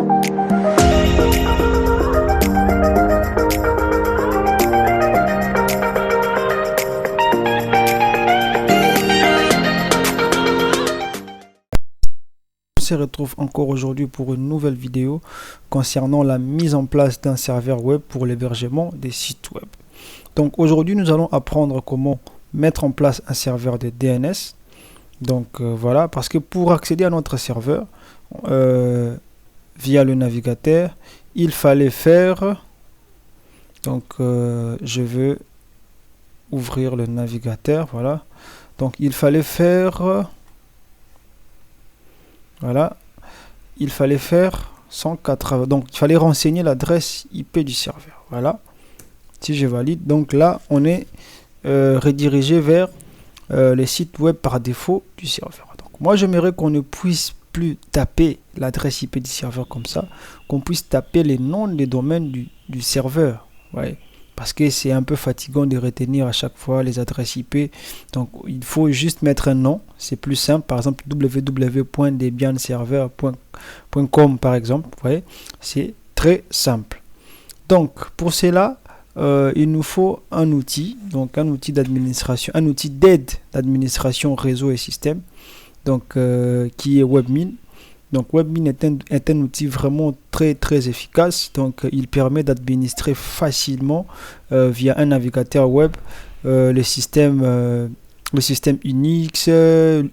Se retrouve encore aujourd'hui pour une nouvelle vidéo concernant la mise en place d'un serveur web pour l'hébergement des sites web. Donc aujourd'hui nous allons apprendre comment mettre en place un serveur de DNS. Donc voilà, parce que pour accéder à notre serveur via le navigateur, il fallait faire, donc je veux ouvrir le navigateur, voilà, donc il fallait faire, voilà, il fallait faire 180, donc il fallait renseigner l'adresse IP du serveur. Voilà, si je valide, donc là on est redirigé vers les sites web par défaut du serveur. Donc moi j'aimerais qu'on ne puisse plus taper l'adresse IP du serveur comme ça, qu'on puisse taper les noms des domaines du serveur. Ouais. Parce que c'est un peu fatigant de retenir à chaque fois les adresses IP. Donc il faut juste mettre un nom, c'est plus simple. Par exemple www.debianserver.com par exemple. Vous voyez, c'est très simple. Donc pour cela, il nous faut un outil, donc un outil d'administration, un outil d'aide d'administration réseau et système, donc qui est Webmin. Donc Webmin est un outil vraiment très efficace. Donc il permet d'administrer facilement via un navigateur web le système Unix et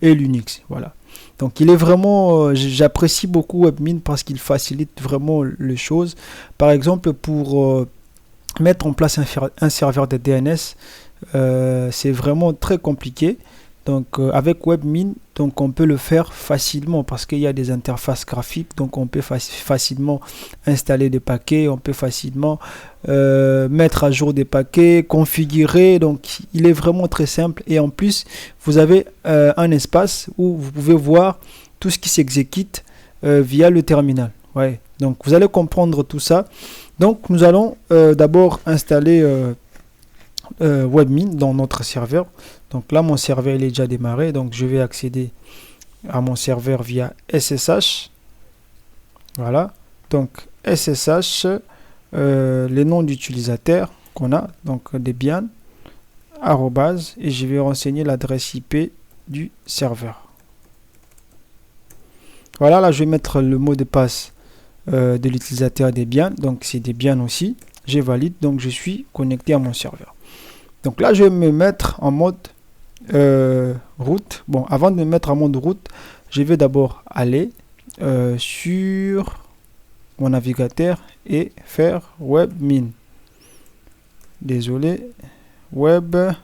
Linux. Voilà. Donc il est vraiment, j'apprécie beaucoup Webmin parce qu'il facilite vraiment les choses. Par exemple, pour mettre en place un serveur de DNS, c'est vraiment très compliqué. Donc avec Webmin, donc on peut le faire facilement parce qu'il y a des interfaces graphiques, donc on peut facilement installer des paquets, on peut facilement mettre à jour des paquets, configurer. Donc il est vraiment très simple, et en plus vous avez un espace où vous pouvez voir tout ce qui s'exécute via le terminal. Ouais. Donc vous allez comprendre tout ça. Donc nous allons d'abord installer Webmin dans notre serveur. Donc là mon serveur il est déjà démarré, donc je vais accéder à mon serveur via SSH. Voilà, donc SSH, les noms d'utilisateurs qu'on a, donc Debian, arrobase, et je vais renseigner l'adresse IP du serveur. Voilà, là je vais mettre le mot de passe de l'utilisateur Debian, donc c'est Debian aussi. Je valide, donc je suis connecté à mon serveur. Donc là je vais me mettre en mode route. Bon, avant de me mettre en mode route, je vais d'abord aller sur mon navigateur et faire Webmin. Désolé, Webmin.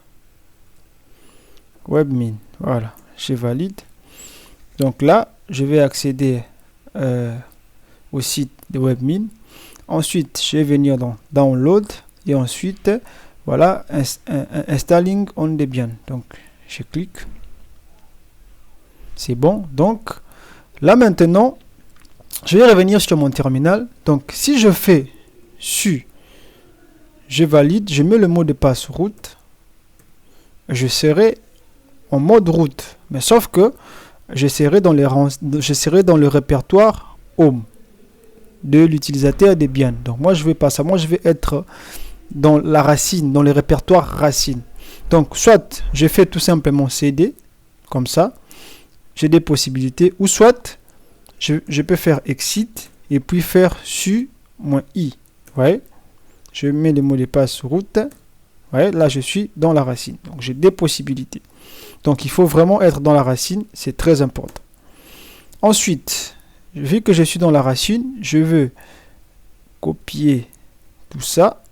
Voilà, je valide. Donc là, je vais accéder au site de Webmin. Ensuite, je vais venir dans Download et ensuite, voilà, Installing on Debian. Donc, je clique. C'est bon. Donc, là maintenant, je vais revenir sur mon terminal. Donc, si je fais su, je valide, je mets le mot de passe route, je serai en mode route. Mais sauf que je serai dans le répertoire home de l'utilisateur Debian. Donc moi je vais pas ça, moi je vais être dans la racine, dans le répertoire racine. Donc soit je fais tout simplement CD comme ça, j'ai des possibilités, ou soit je peux faire exit et puis faire su-i. Ouais, je mets le mot de passe route. Ouais, là je suis dans la racine, donc j'ai des possibilités. Donc il faut vraiment être dans la racine, c'est très important. Ensuite, vu que je suis dans la racine, je veux copier tout ça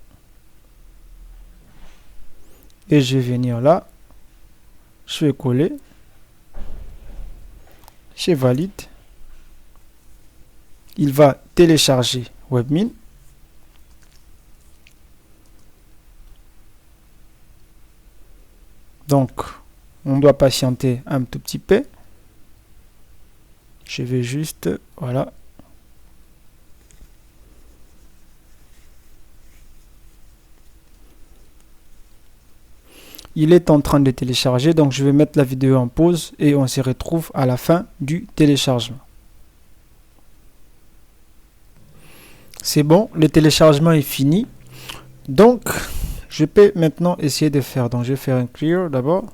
et je vais venir là, je vais coller, je valide, il va télécharger Webmin. Donc on doit patienter un tout petit peu. Je vais juste, voilà. Il est en train de télécharger, donc je vais mettre la vidéo en pause et on se retrouve à la fin du téléchargement. C'est bon, le téléchargement est fini. Donc, je peux maintenant essayer de faire. Donc, je vais faire un clear d'abord.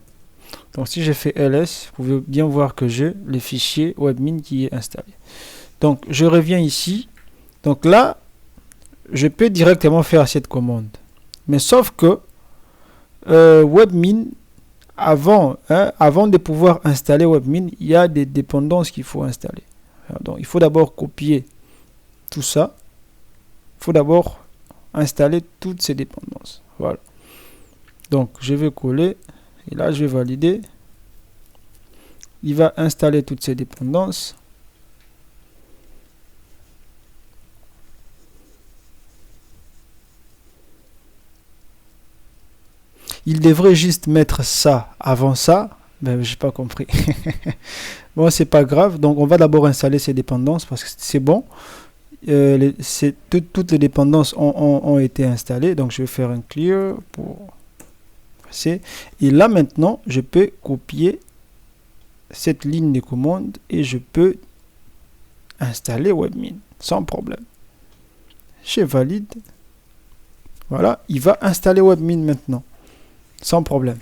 Donc, si j'ai fait ls, vous pouvez bien voir que j'ai le fichier webmin qui est installé. Donc, je reviens ici. Donc là, je peux directement faire cette commande. Mais sauf que webmin, avant de pouvoir installer webmin, il y a des dépendances qu'il faut installer. Donc, il faut d'abord copier tout ça. Il faut d'abord installer toutes ces dépendances. Voilà. Donc, je vais coller. Et là, je vais valider. Il va installer toutes ces dépendances. Il devrait juste mettre ça avant ça. Ben, j'ai pas compris. Bon, c'est pas grave. Donc, on va d'abord installer ces dépendances parce que c'est bon. Toutes les dépendances ont été installées. Donc, je vais faire un clear pour passer. Et là, maintenant, je peux copier cette ligne de commande et je peux installer webmin sans problème. Je valide. Voilà, il va installer webmin maintenant. Sans problème.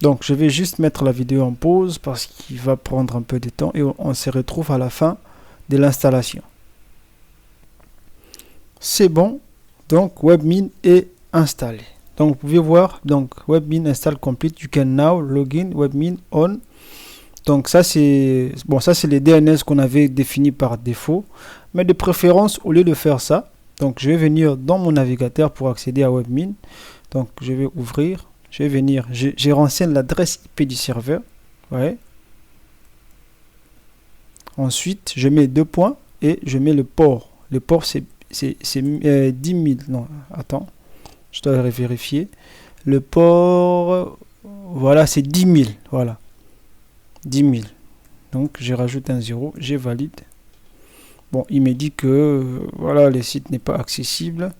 Donc, je vais juste mettre la vidéo en pause parce qu'il va prendre un peu de temps et on se retrouve à la fin de l'installation. C'est bon. Donc, webmin est installé. Donc, vous pouvez voir, donc, webmin install complete. You can now login webmin on. Donc, ça, c'est bon, ça, c'est les DNS qu'on avait définis par défaut. Mais de préférence, au lieu de faire ça, donc, je vais venir dans mon navigateur pour accéder à webmin. Donc, je vais ouvrir. Je vais venir. Je renseigne l'adresse IP du serveur. Ouais. Ensuite, je mets 2 points et je mets le port. Le port, c'est 10 000. Non, attends. Je dois vérifier. Le port, voilà, c'est 10 000. Voilà. 10 000. Donc, je rajoute un 0. Je valide. Bon, il me dit que voilà, le site n'est pas accessible.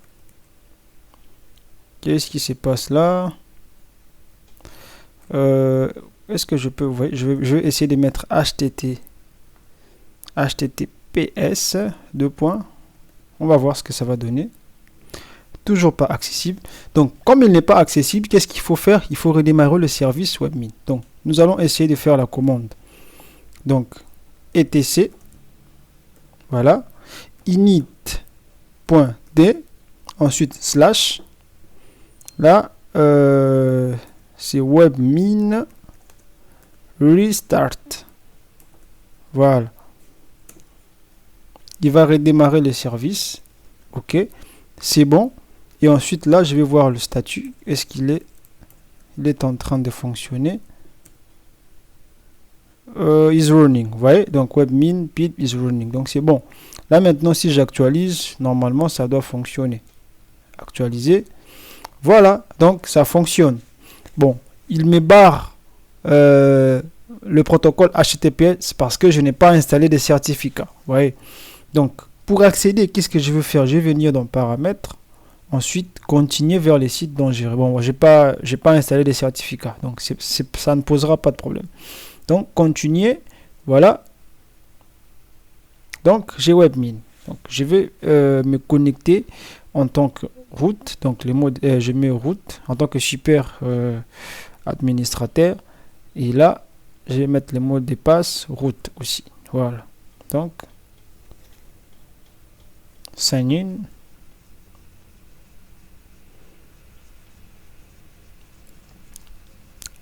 Qu'est-ce qui se passe là? Est-ce que je peux... Ouais, je vais essayer de mettre HTTPS 2 points. On va voir ce que ça va donner. Toujours pas accessible. Donc, comme il n'est pas accessible, qu'est-ce qu'il faut faire? Il faut redémarrer le service webmin. Donc, nous allons essayer de faire la commande. Donc, etc. Voilà, init.d, ensuite slash, là, c'est webmin restart. Voilà. Il va redémarrer le service. OK, c'est bon. Et ensuite, là, je vais voir le statut. Est-ce qu'il est, il est en train de fonctionner? Is running, vous voyez, donc webmin pip is running, donc c'est bon. Là maintenant, si j'actualise, normalement ça doit fonctionner. Actualiser, voilà, donc ça fonctionne. Bon, il me barre le protocole HTTPS parce que je n'ai pas installé de certificat, vous voyez. Donc pour accéder, qu'est-ce que je veux faire? Je vais venir dans paramètres, ensuite continuer vers les sites dont j'ai... Bon, j'ai pas installé de certificat, donc ça ne posera pas de problème. Donc, continuer, voilà. Donc, j'ai webmin. Donc, je vais me connecter en tant que root. Donc, le mode, je mets root en tant que super administrateur. Et là, je vais mettre le mot de passe root aussi. Voilà. Donc, sign in.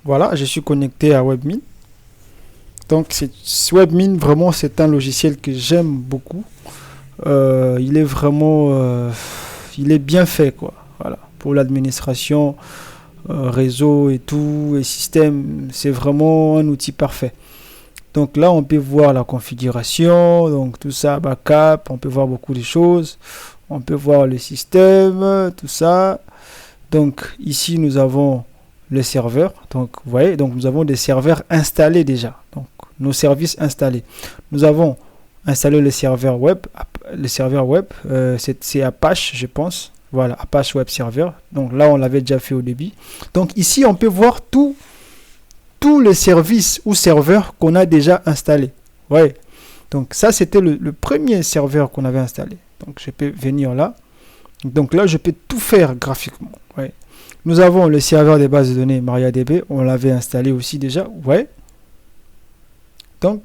Voilà, je suis connecté à webmin. Donc, webmin, vraiment, c'est un logiciel que j'aime beaucoup. Il est vraiment... il est bien fait, quoi. Voilà. Pour l'administration, réseau et tout, et système, c'est vraiment un outil parfait. Donc là, on peut voir la configuration, donc tout ça, backup, on peut voir beaucoup de choses. On peut voir le système, tout ça. Donc, ici, nous avons le serveur. Donc, vous voyez, donc nous avons des serveurs installés déjà. Donc, nos services installés. Nous avons installé le serveur web. C'est Apache, je pense. Voilà, Apache Web Server. Donc là, on l'avait déjà fait au début. Donc ici, on peut voir tous les services ou serveurs qu'on a déjà installés. Ouais. Donc ça, c'était le premier serveur qu'on avait installé. Donc je peux venir là. Donc là, je peux tout faire graphiquement. Ouais. Nous avons le serveur des bases de données MariaDB. On l'avait installé aussi déjà. Ouais. Donc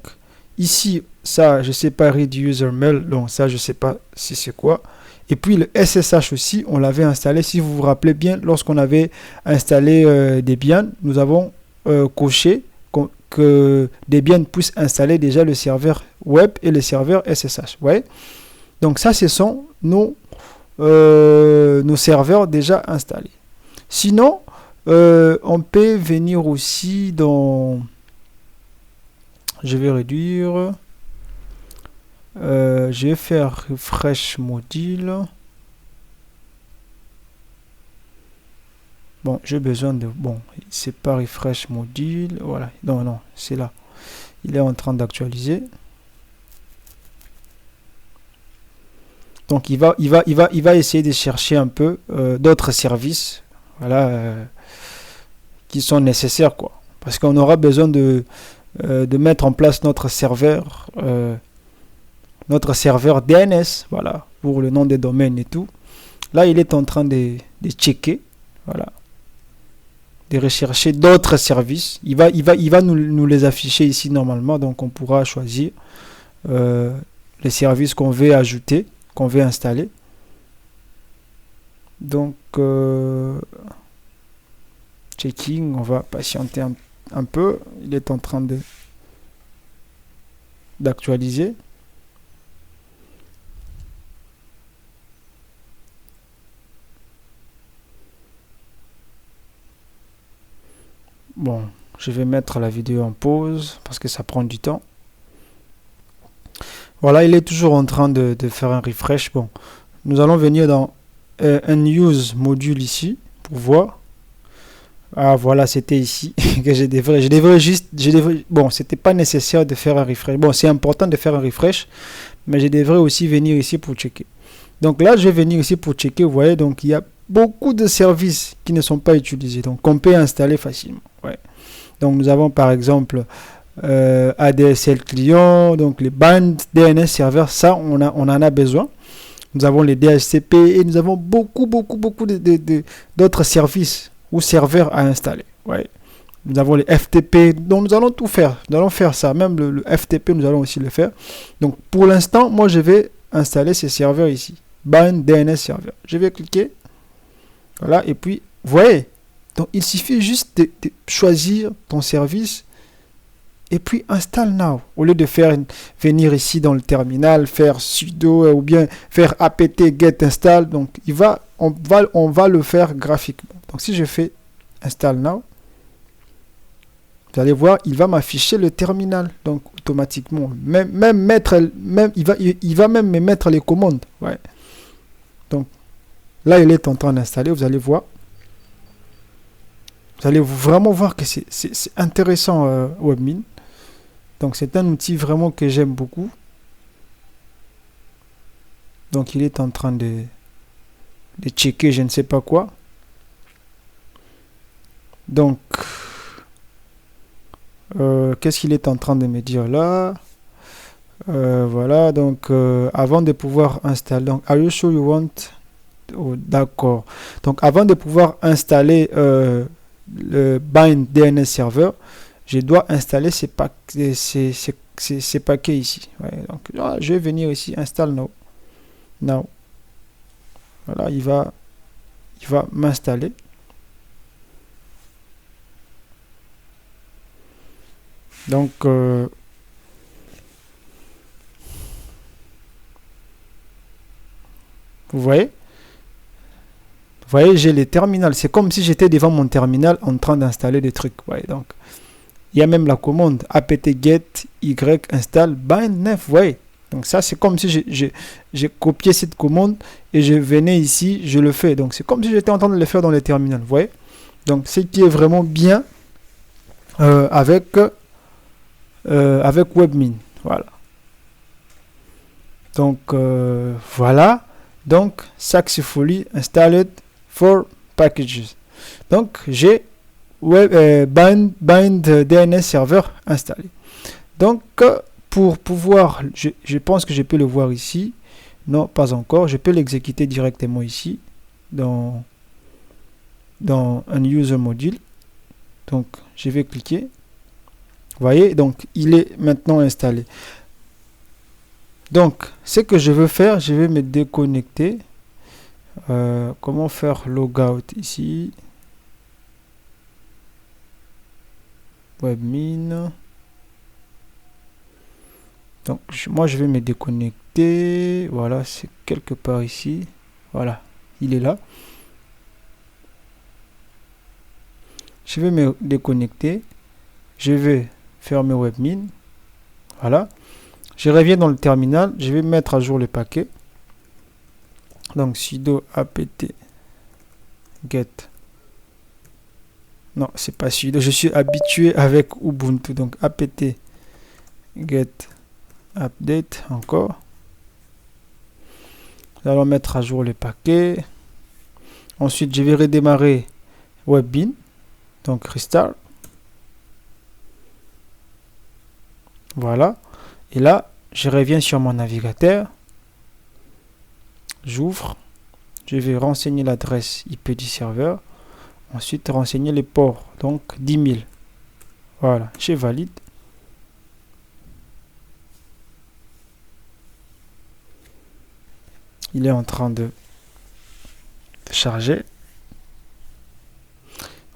ici, ça, je sais pas, read user mail. Donc ça, je sais pas si c'est quoi. Et puis le SSH aussi, on l'avait installé. Si vous vous rappelez bien, lorsqu'on avait installé Debian, nous avons coché que Debian puisse installer déjà le serveur web et le serveur SSH. Ouais. Donc ça, ce sont nos serveurs déjà installés. Sinon, on peut venir aussi dans... Je vais réduire... je vais faire refresh module. Bon, j'ai besoin de... Bon, c'est pas refresh module. Voilà. Non, c'est là. Il est en train d'actualiser. Donc, il va essayer de chercher un peu d'autres services. Voilà. Qui sont nécessaires, quoi. Parce qu'on aura besoin de mettre en place notre serveur DNS, voilà, pour le nom des domaines et tout. Là, il est en train de checker, voilà, de rechercher d'autres services. Il va nous les afficher ici normalement, donc on pourra choisir les services qu'on veut ajouter, qu'on veut installer. Donc, checking, on va patienter un peu. Il est en train d'actualiser. Bon, je vais mettre la vidéo en pause parce que ça prend du temps. Voilà, il est toujours en train de faire un refresh. Bon, nous allons venir dans Unuse module ici pour voir. Ah voilà, c'était ici que je devrais bon, c'était pas nécessaire de faire un refresh. Bon, c'est important de faire un refresh, mais je devrais aussi venir ici pour checker. Donc là, je vais venir ici pour checker. Vous voyez, donc il y a beaucoup de services qui ne sont pas utilisés, donc on peut installer facilement. Ouais. Donc nous avons par exemple ADSL client, donc les bandes DNS serveurs, ça on en a besoin. Nous avons les DHCP et nous avons beaucoup d'autres services ou serveurs à installer. Ouais. Nous avons les FTP, donc nous allons tout faire. Nous allons faire ça, même le FTP, nous allons aussi le faire. Donc pour l'instant, moi je vais installer ces serveurs ici. Band DNS serveur. Je vais cliquer. Voilà, et puis, vous voyez, donc il suffit juste de choisir ton service et puis install now. Au lieu de venir ici dans le terminal, faire sudo ou bien faire apt get install, donc on va le faire graphiquement. Donc si je fais install now, vous allez voir, il va m'afficher le terminal, donc automatiquement. Il va même me mettre les commandes. Ouais. Donc là, il est en train d'installer, vous allez voir. Vous allez vraiment voir que c'est intéressant Webmin. Donc c'est un outil vraiment que j'aime beaucoup. Donc il est en train de checker je ne sais pas quoi. Donc qu'est-ce qu'il est en train de me dire là? Voilà, donc avant de pouvoir installer, donc are you sure you want? Oh, d'accord. Donc avant de pouvoir installer le bind DNS server, je dois installer ces paquets ici. Ouais, donc là, je vais venir ici, install now. Voilà, il va m'installer. Donc vous voyez, j'ai les terminals. C'est comme si j'étais devant mon terminal en train d'installer des trucs. Ouais, donc il y a même la commande apt-get y install bind9. Vous voyez, donc ça c'est comme si j'ai copié cette commande et je venais ici, je le fais. Donc c'est comme si j'étais en train de le faire dans les terminals. Vous voyez, donc ce qui est vraiment bien avec Webmin. Voilà. Donc voilà. Donc successfully installed 4 packages. Donc j'ai bind DNS server installé. Donc pour pouvoir, je pense que je peux le voir ici. Non, pas encore. Je peux l'exécuter directement ici dans un user module. Donc, je vais cliquer. Vous voyez, donc il est maintenant installé. Donc, ce que je veux faire, je vais me déconnecter. Comment faire logout ici? Webmin. Donc, moi, je vais me déconnecter. Voilà, c'est quelque part ici. Voilà, il est là. Je vais me déconnecter. Je vais fermer Webmin. Voilà. Je reviens dans le terminal. Je vais mettre à jour le paquet. Donc, sudo apt get. Non, c'est pas sudo. Je suis habitué avec Ubuntu. Donc, apt get update encore. Nous allons mettre à jour le paquet. Ensuite, je vais redémarrer Webmin. Donc, restart. Voilà. Et là, je reviens sur mon navigateur. J'ouvre. Je vais renseigner l'adresse IP du serveur. Ensuite, renseigner les ports. Donc, 10 000. Voilà. Je valide. Il est en train de charger.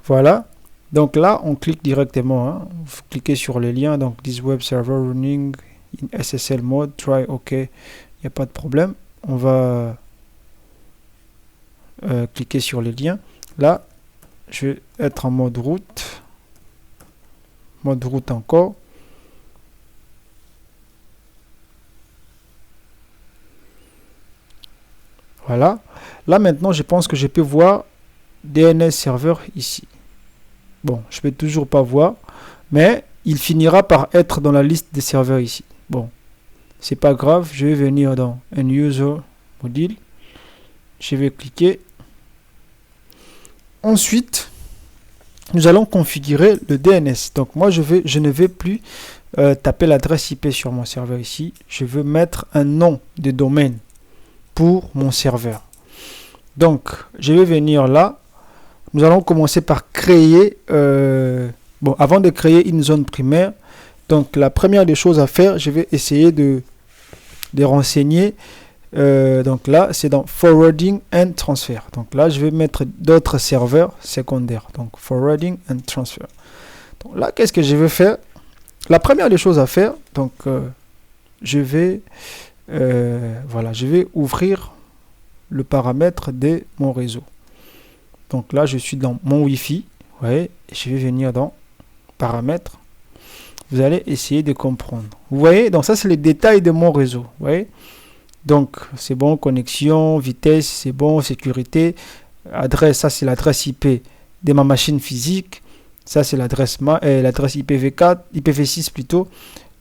Voilà. Donc là, on clique directement. Hein. Vous cliquez sur le lien. Donc, this web server running in SSL mode. Try OK. Il n'y a pas de problème. On va cliquer sur le lien. Là, je vais être en mode route. Mode route encore. Voilà. Là, maintenant, je pense que je peux voir DNS serveur ici. Bon, je peux toujours pas voir, mais il finira par être dans la liste des serveurs ici. Bon, c'est pas grave. Je vais venir dans un user module. Je vais cliquer. Ensuite, nous allons configurer le DNS. Donc, moi, je ne vais plus taper l'adresse IP sur mon serveur ici. Je veux mettre un nom de domaine pour mon serveur. Donc, je vais venir là. Nous allons commencer par créer, bon, avant de créer une zone primaire. Donc, la première des choses à faire, je vais essayer de renseigner. Donc là, c'est dans Forwarding and Transfer. Donc là, je vais mettre d'autres serveurs secondaires. Donc, Forwarding and Transfer. Donc là, qu'est-ce que je vais faire? La première des choses à faire, donc, je vais ouvrir le paramètre de mon réseau. Donc là, je suis dans mon Wi-Fi. Ouais, je vais venir dans paramètres. Vous allez essayer de comprendre. Vous voyez, donc ça, c'est les détails de mon réseau. Vous voyez, donc c'est bon, connexion, vitesse, c'est bon, sécurité, adresse, ça c'est l'adresse IP de ma machine physique. Ça c'est l'adresse IPv4, IPv6 plutôt,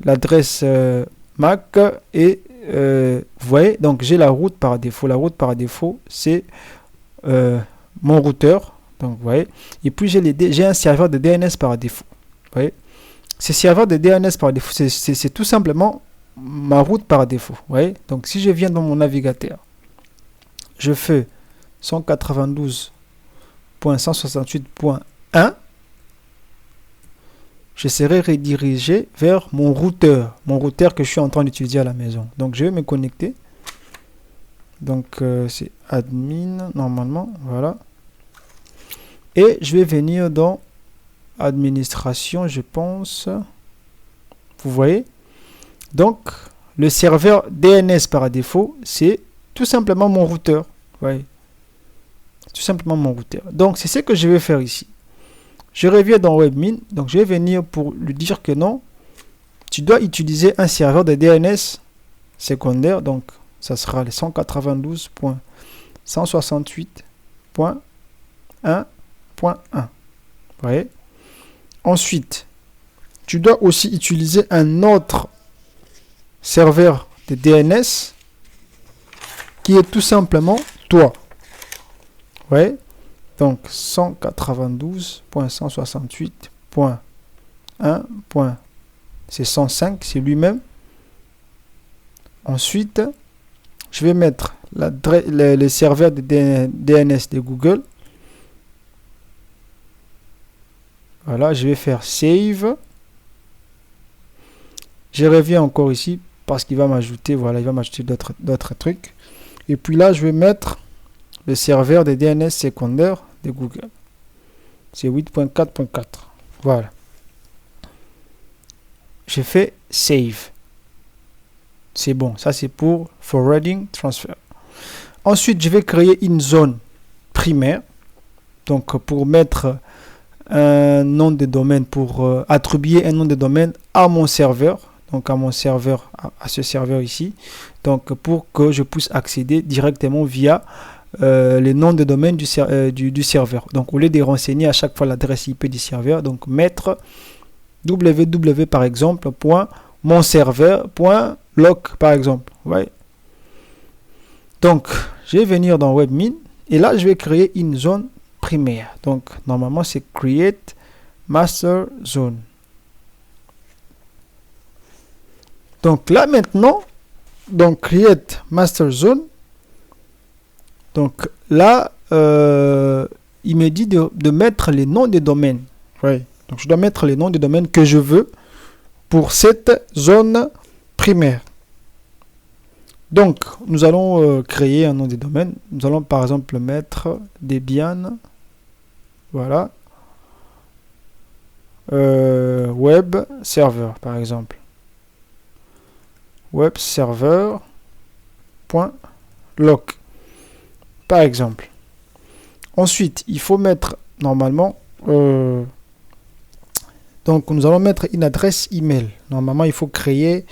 l'adresse MAC et vous voyez, donc j'ai la route par défaut. La route par défaut, c'est mon routeur. Donc vous voyez, et puis j'ai un serveur de DNS par défaut. Vous voyez, ce serveur de DNS par défaut, c'est tout simplement ma route par défaut. Vous voyez, donc si je viens dans mon navigateur, je fais 192.168.1, je serai redirigé vers mon routeur que je suis en train d'utiliser à la maison. Donc je vais me connecter. Donc c'est admin normalement, voilà. Et je vais venir dans administration, je pense. Vous voyez? Donc le serveur DNS par défaut, c'est tout simplement mon routeur. Vous voyez? Tout simplement mon routeur. Donc c'est ce que je vais faire ici. Je reviens dans Webmin, donc je vais venir pour lui dire que non, tu dois utiliser un serveur de DNS secondaire, donc ça sera le 192.168.1.1. Vous voyez? Ensuite, tu dois aussi utiliser un autre serveur de DNS qui est tout simplement toi. Vous voyez? Donc 192.168.1. C'est 105, c'est lui-même. Ensuite, je vais mettre les serveurs de DNS de Google. Voilà, je vais faire save. Je reviens encore ici parce qu'il va m'ajouter, voilà, il va m'ajouter d'autres trucs. Et puis là, je vais mettre le serveur de DNS secondaire de Google. C'est 8.4.4. Voilà. J'ai fait save. C'est bon, ça c'est pour forwarding transfer. Ensuite, je vais créer une zone primaire. Donc, pour mettre un nom de domaine, pour attribuer un nom de domaine à mon serveur. Donc, à mon serveur, à ce serveur ici. Donc, pour que je puisse accéder directement via les noms de domaine du serveur. Donc, au lieu de renseigner à chaque fois l'adresse IP du serveur, donc mettre www par exemple .monserveur.log par exemple. Ouais. Donc, je vais venir dans WebMin et là, je vais créer une zone primaire. Donc, normalement, c'est Create Master Zone. Donc, là, maintenant, donc Create Master Zone. Donc, là, il me dit de mettre les noms des domaines. Ouais. Donc, je dois mettre les noms des domaines que je veux pour cette zone primaire. Donc, nous allons créer un nom de domaine. Nous allons par exemple mettre Debian. Voilà. Web server, par exemple. Web server.log, par exemple. Ensuite, il faut mettre normalement... donc, nous allons mettre une adresse email. Normalement, il faut créer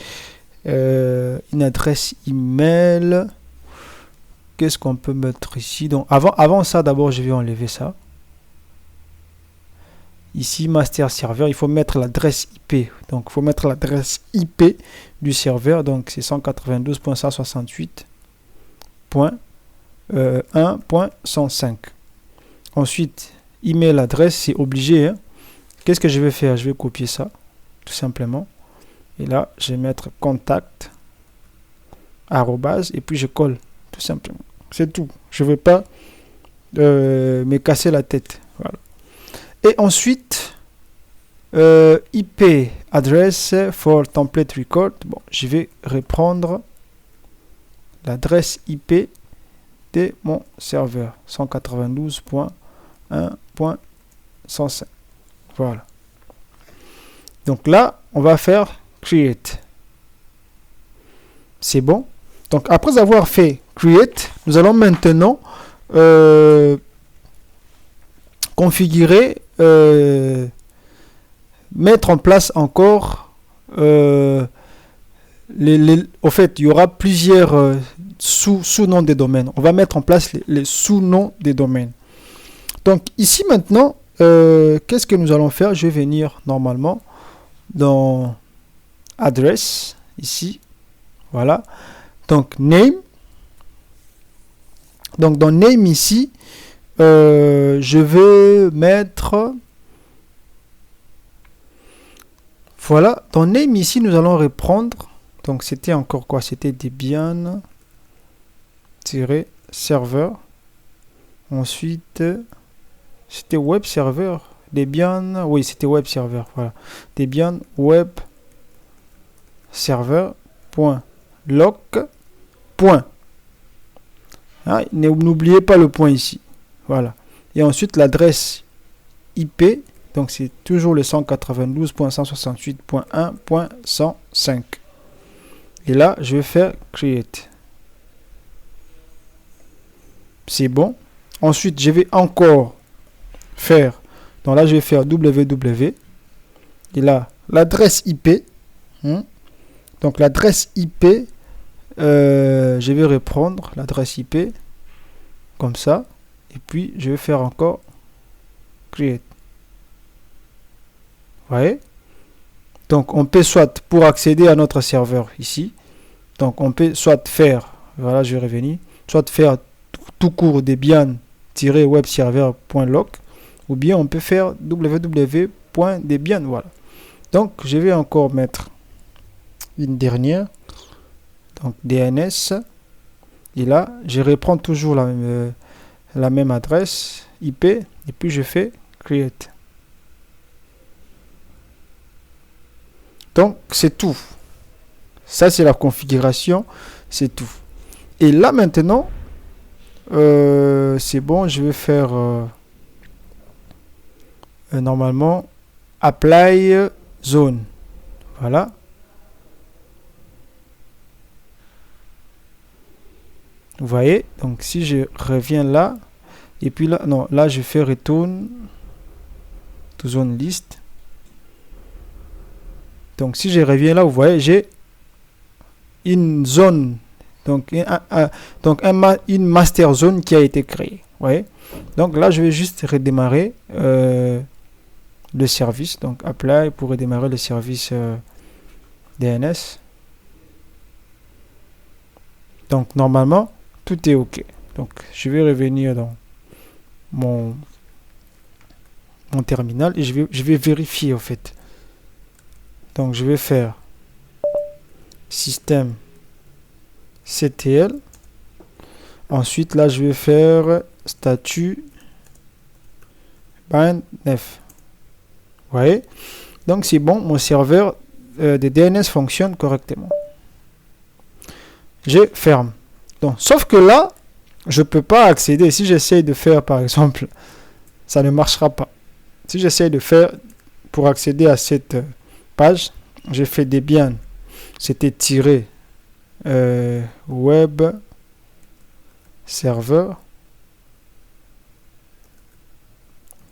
une adresse email. Qu'est-ce qu'on peut mettre ici? Donc, avant ça, d'abord, je vais enlever ça. Ici, master serveur, il faut mettre l'adresse IP. Donc, il faut mettre l'adresse IP du serveur. Donc, c'est 192.168.1.105. Ensuite, email adresse, c'est obligé. Hein. Qu'est-ce que je vais faire? Je vais copier ça, tout simplement. Et là, je vais mettre contact, arrobase, et puis je colle, tout simplement. C'est tout. Je ne veux pas me casser la tête. Voilà. Et ensuite, IP address for template record. Bon, je vais reprendre l'adresse IP de mon serveur, 192.1.105. Voilà. Donc là, on va faire create. C'est bon. Donc après avoir fait create, nous allons maintenant configurer, mettre en place encore au fait, il y aura plusieurs sous-noms des domaines. On va mettre en place les sous-noms des domaines. Donc ici maintenant, qu'est-ce que nous allons faire? Je vais venir normalement dans Address, ici, voilà. Donc Name. Donc dans Name ici, je vais mettre, voilà, dans Name ici, nous allons reprendre, donc c'était encore quoi? C'était Debian-serveur. Ensuite, c'était web server. Debian, oui, c'était web server. Voilà. Debian web server.log. Hein, n'oubliez pas le point ici. Voilà. Et ensuite, l'adresse IP. Donc, c'est toujours le 192.168.1.105. Et là, je vais faire create. C'est bon. Ensuite, je vais encore faire. Donc là, je vais faire www. Et là, l'adresse IP. Donc, l'adresse IP, je vais reprendre l'adresse IP comme ça. Et puis, je vais faire encore create. Vous voyez? Donc, on peut soit, pour accéder à notre serveur ici, donc on peut soit faire, voilà, je vais revenir, soit faire tout court debian-webserver.log, ou bien on peut faire www.debian, voilà. Donc, je vais encore mettre une dernière, Donc DNS. Et là, je reprends toujours la même adresse IP. Et puis je fais create. Donc c'est tout. Ça c'est la configuration. C'est tout. Et là maintenant, c'est bon. Je vais faire normalement apply zone. Voilà. Vous voyez, donc si je reviens là, et puis là, non, là je fais return to zone list. Donc si je reviens là, vous voyez, j'ai une zone, donc une master zone qui a été créée. Vous voyez, donc là je vais juste redémarrer le service, donc apply pour redémarrer le service DNS. Donc normalement tout est ok. Donc je vais revenir dans mon terminal et je vais vérifier en fait. Donc je vais faire système CTL. Ensuite là je vais faire statut bind 9. Vous voyez, donc c'est bon, mon serveur de DNS fonctionne correctement. Je ferme. Donc, sauf que là, je peux pas accéder. Si j'essaye de faire, par exemple, ça ne marchera pas. Si j'essaye de faire pour accéder à cette page, j'ai fait Debian. C'était tiré web serveur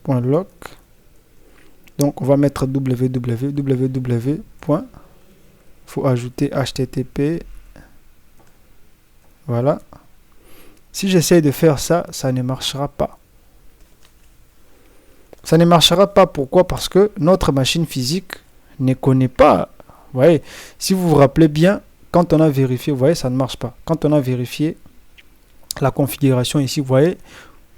.loc. Donc on va mettre www. Faut ajouter http. Voilà. Si j'essaye de faire ça, ça ne marchera pas. Ça ne marchera pas. Pourquoi? Parce que notre machine physique ne connaît pas. Vous voyez, si vous vous rappelez bien, quand on a vérifié, vous voyez, ça ne marche pas. Quand on a vérifié la configuration ici, vous voyez,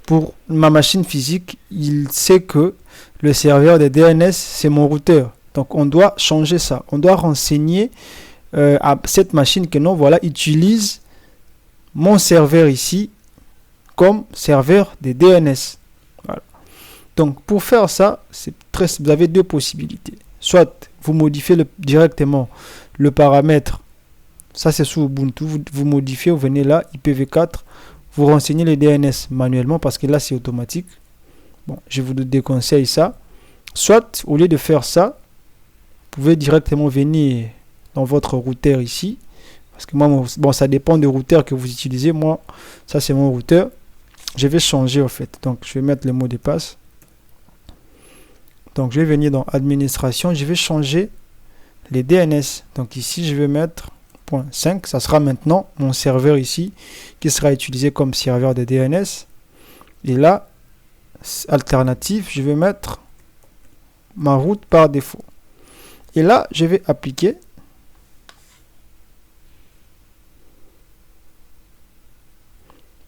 pour ma machine physique, il sait que le serveur de DNS, c'est mon routeur. Donc, on doit changer ça. On doit renseigner à cette machine que non, voilà, utilise mon serveur ici comme serveur de DNS. Voilà. Donc, pour faire ça, vous avez deux possibilités. Soit vous modifiez directement le paramètre. Ça, c'est sous Ubuntu. Vous modifiez, vous venez là, IPv4. Vous renseignez les DNS manuellement parce que là, c'est automatique. Bon, je vous déconseille ça. Soit, au lieu de faire ça, vous pouvez directement venir dans votre routeur ici. Parce que moi, bon, ça dépend du routeur que vous utilisez. Moi, ça, c'est mon routeur. Je vais changer, en fait. Donc, je vais mettre le mot de passe. Donc, je vais venir dans administration. Je vais changer les DNS. Donc, ici, je vais mettre .5. Ça sera maintenant mon serveur ici qui sera utilisé comme serveur de DNS. Et là, alternative, je vais mettre ma route par défaut. Et là, je vais appliquer.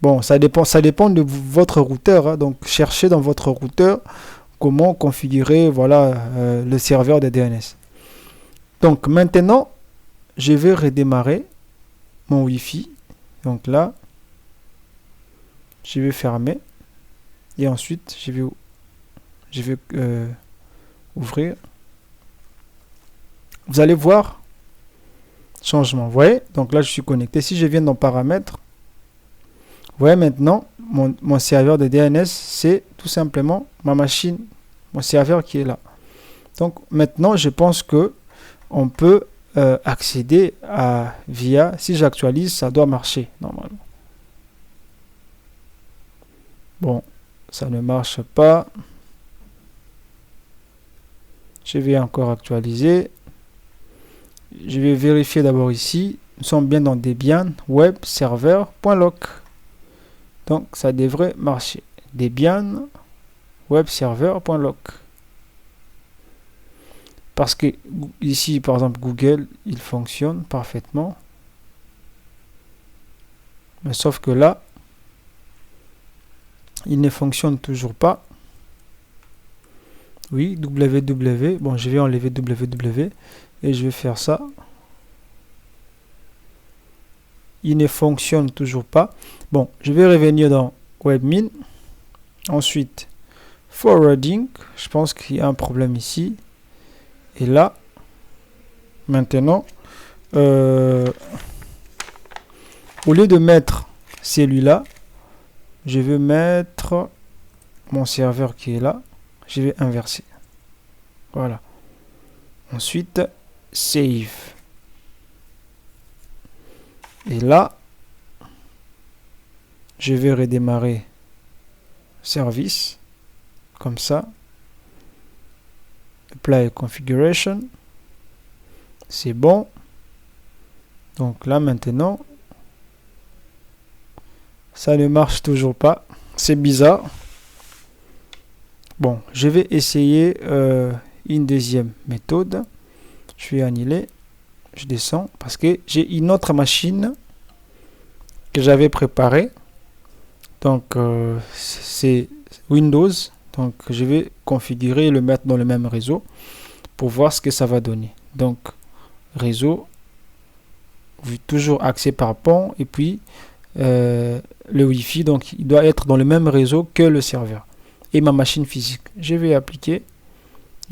Bon, ça dépend de votre routeur. Hein. Donc, cherchez dans votre routeur comment configurer voilà, le serveur de DNS. Donc, maintenant, je vais redémarrer mon Wi-Fi. Donc là, je vais fermer. Et ensuite, je vais ouvrir. Vous allez voir changement. Vous voyez? Donc là, je suis connecté. Si je viens dans paramètres, vous voyez maintenant, mon serveur de DNS, c'est tout simplement ma machine, mon serveur qui est là. Donc maintenant, je pense que on peut accéder via, si j'actualise, ça doit marcher normalement. Bon, ça ne marche pas. Je vais encore actualiser. Je vais vérifier d'abord ici. Nous sommes bien dans Debian web server.loc. Donc ça devrait marcher. Debian web server.loc. Parce que ici, par exemple, Google, il fonctionne parfaitement. Mais sauf que là, il ne fonctionne toujours pas. Oui, www. Bon, je vais enlever www et je vais faire ça. il ne fonctionne toujours pas. Bon, je vais revenir dans WebMin. Ensuite, forwarding. Je pense qu'il y a un problème ici. Et là, maintenant, au lieu de mettre celui-là, je vais mettre mon serveur qui est là. Je vais inverser. Voilà. Ensuite, save. Et là, je vais redémarrer service. Comme ça. Apply configuration. C'est bon. Donc là maintenant, ça ne marche toujours pas. C'est bizarre. Bon, je vais essayer une deuxième méthode. Je vais annuler. Je descends parce que j'ai une autre machine que j'avais préparée. Donc c'est Windows. Donc je vais configurer et le mettre dans le même réseau pour voir ce que ça va donner. Donc réseau, toujours accès par pont et puis le Wi-Fi. Donc il doit être dans le même réseau que le serveur et ma machine physique. Je vais appliquer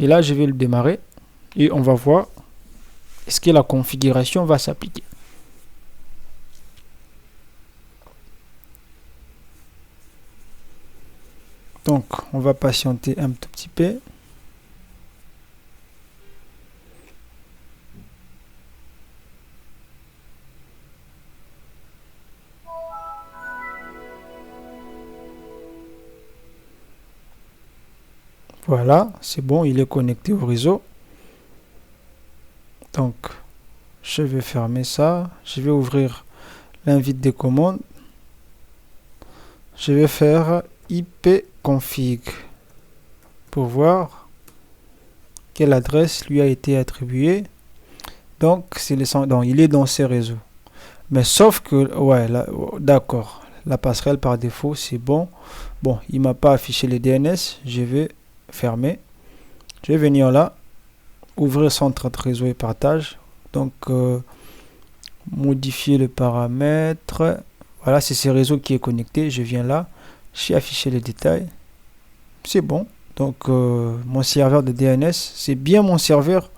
et là je vais le démarrer et on va voir est-ce que la configuration va s'appliquer. Donc on va patienter un tout petit peu. Voilà, c'est bon, il est connecté au réseau. Donc, je vais fermer ça. Je vais ouvrir l'invite des commandes. Je vais faire ipconfig pour voir quelle adresse lui a été attribuée. Donc, il est dans ces réseaux. Mais sauf que, ouais, d'accord, la passerelle par défaut, c'est bon. Bon, il m'a pas affiché les DNS. Je vais fermer. Je vais venir là, ouvrir centre de réseau et partage. Donc, modifier le paramètre. Voilà, c'est ce réseau qui est connecté. Je viens là, j'ai affiché les détails. C'est bon. Donc, mon serveur de DNS, c'est bien mon serveur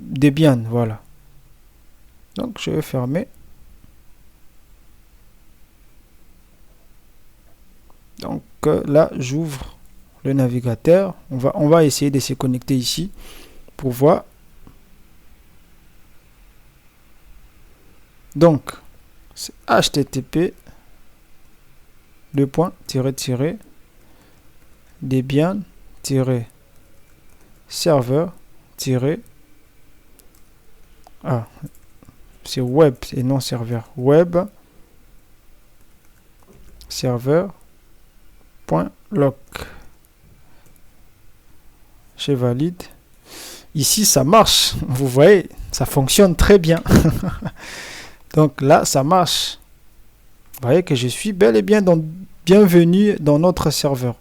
Debian. Voilà. Donc, je vais fermer. Donc, là, j'ouvre le navigateur. On va essayer de se connecter ici pour voir. Donc, c'est http debian-serveur c'est web et non serveur, web serveur.loc. Je valide. Ici ça marche, vous voyez, ça fonctionne très bien. Donc là ça marche. Vous voyez que je suis bel et bien bienvenue dans notre serveur.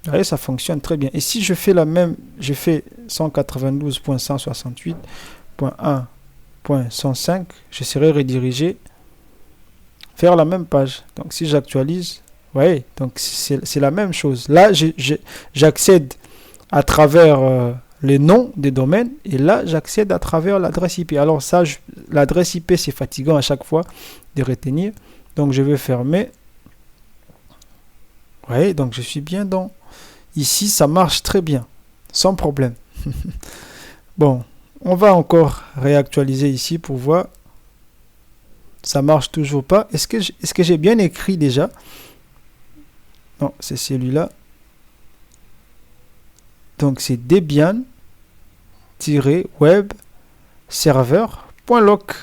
Vous voyez, ça fonctionne très bien. Et si je fais la même, je fais 192.168.1.105, je serai redirigé vers la même page. Donc si j'actualise, vous voyez, donc c'est la même chose. Là, j'accède à travers les noms des domaines et là, j'accède à travers l'adresse IP. Alors ça, l'adresse IP, c'est fatigant à chaque fois de retenir. Donc je vais fermer. Vous voyez, donc je suis bien dans... Ici, ça marche très bien, sans problème. Bon, on va encore réactualiser ici pour voir. Ça marche toujours pas. Est-ce que j'ai bien écrit déjà? Non, c'est celui-là. Donc, c'est Debian-web serveur.loc.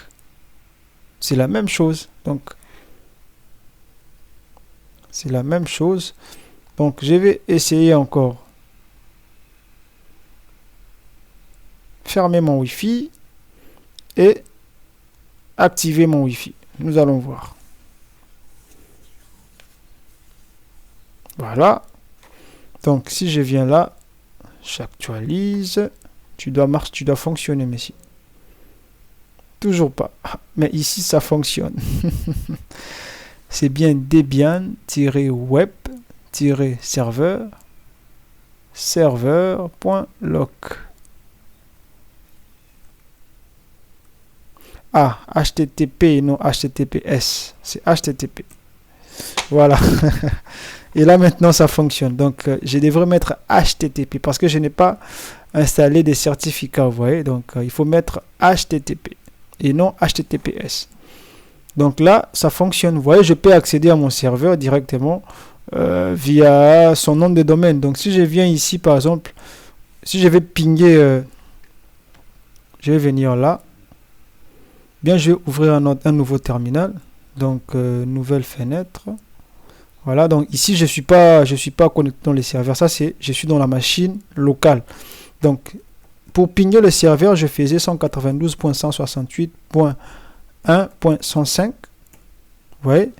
C'est la même chose. Donc, c'est la même chose. Donc, je vais essayer encore. Fermer mon Wi-Fi et activer mon Wi-Fi. Nous allons voir. Voilà. Donc, si je viens là, j'actualise. Tu dois fonctionner, messieurs. Toujours pas. Mais ici, ça fonctionne. C'est bien Debian-web-serveur serveur.loc. Ah, HTTP, non HTTPS. C'est HTTP. Voilà. Et là, maintenant, ça fonctionne. Donc, je devrais mettre HTTP parce que je n'ai pas installé des certificats, vous voyez. Donc, il faut mettre HTTP et non HTTPS. Donc là, ça fonctionne. Vous voyez, je peux accéder à mon serveur directement via son nom de domaine. Donc, si je viens ici, par exemple, si je vais pinguer, je vais venir là. Bien, je vais ouvrir un nouveau terminal. Donc, nouvelle fenêtre. Voilà, donc ici, je suis pas connecté dans les serveurs. Ça, je suis dans la machine locale. Donc, pour pinguer le serveur, je faisais 192.168.1.105. Vous voyez?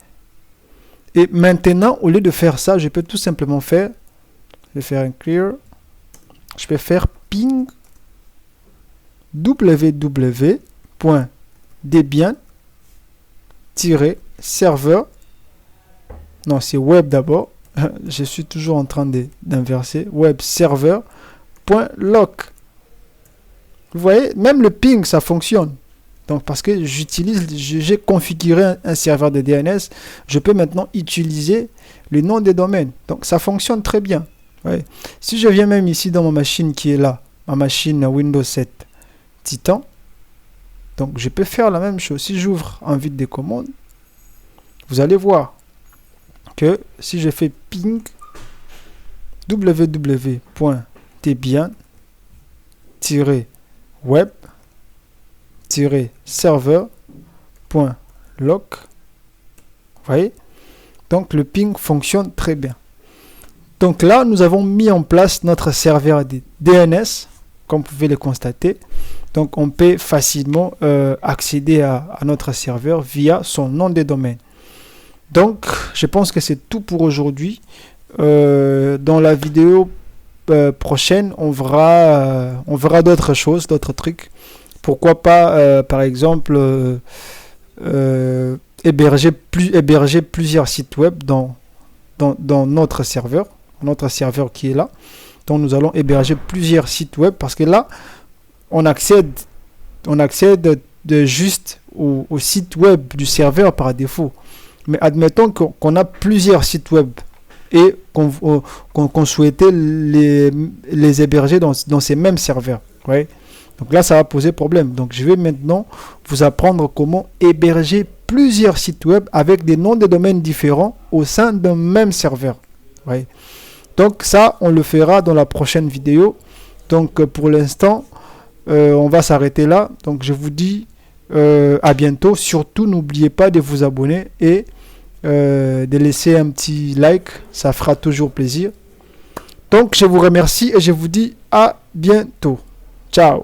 Et maintenant, au lieu de faire ça, je peux tout simplement faire, je vais faire un clear. Je peux faire ping www.debian-serveur. Non, c'est web d'abord. Je suis toujours en train d'inverser. Web serveur.loc. Vous voyez, même le ping, ça fonctionne. Donc, parce que j'ai configuré un serveur de DNS, je peux maintenant utiliser le nom des domaines. Donc, ça fonctionne très bien. Ouais. Si je viens même ici dans ma machine qui est là, ma machine Windows 7 Titan, donc je peux faire la même chose. Si j'ouvre en vide des commandes, vous allez voir que si je fais ping www.debian-web-serveur.loc, vous voyez, donc le ping fonctionne très bien. Donc là, nous avons mis en place notre serveur de DNS, comme vous pouvez le constater. Donc on peut facilement accéder à notre serveur via son nom de domaine. Donc, je pense que c'est tout pour aujourd'hui. Dans la vidéo prochaine, on verra d'autres choses, d'autres trucs. Pourquoi pas, par exemple, héberger plusieurs sites web dans notre serveur qui est là. Donc, nous allons héberger plusieurs sites web parce que là, on accède juste au site web du serveur par défaut. Mais admettons qu'on a plusieurs sites web et qu'on souhaitait les héberger dans ces mêmes serveurs. Ouais. Donc là, ça va poser problème. Donc, je vais maintenant vous apprendre comment héberger plusieurs sites web avec des noms de domaines différents au sein d'un même serveur. Ouais. Donc, ça, on le fera dans la prochaine vidéo. Donc, pour l'instant, on va s'arrêter là. Donc, je vous dis à bientôt. Surtout, n'oubliez pas de vous abonner et de laisser un petit like, ça fera toujours plaisir. Donc je vous remercie et je vous dis à bientôt. Ciao.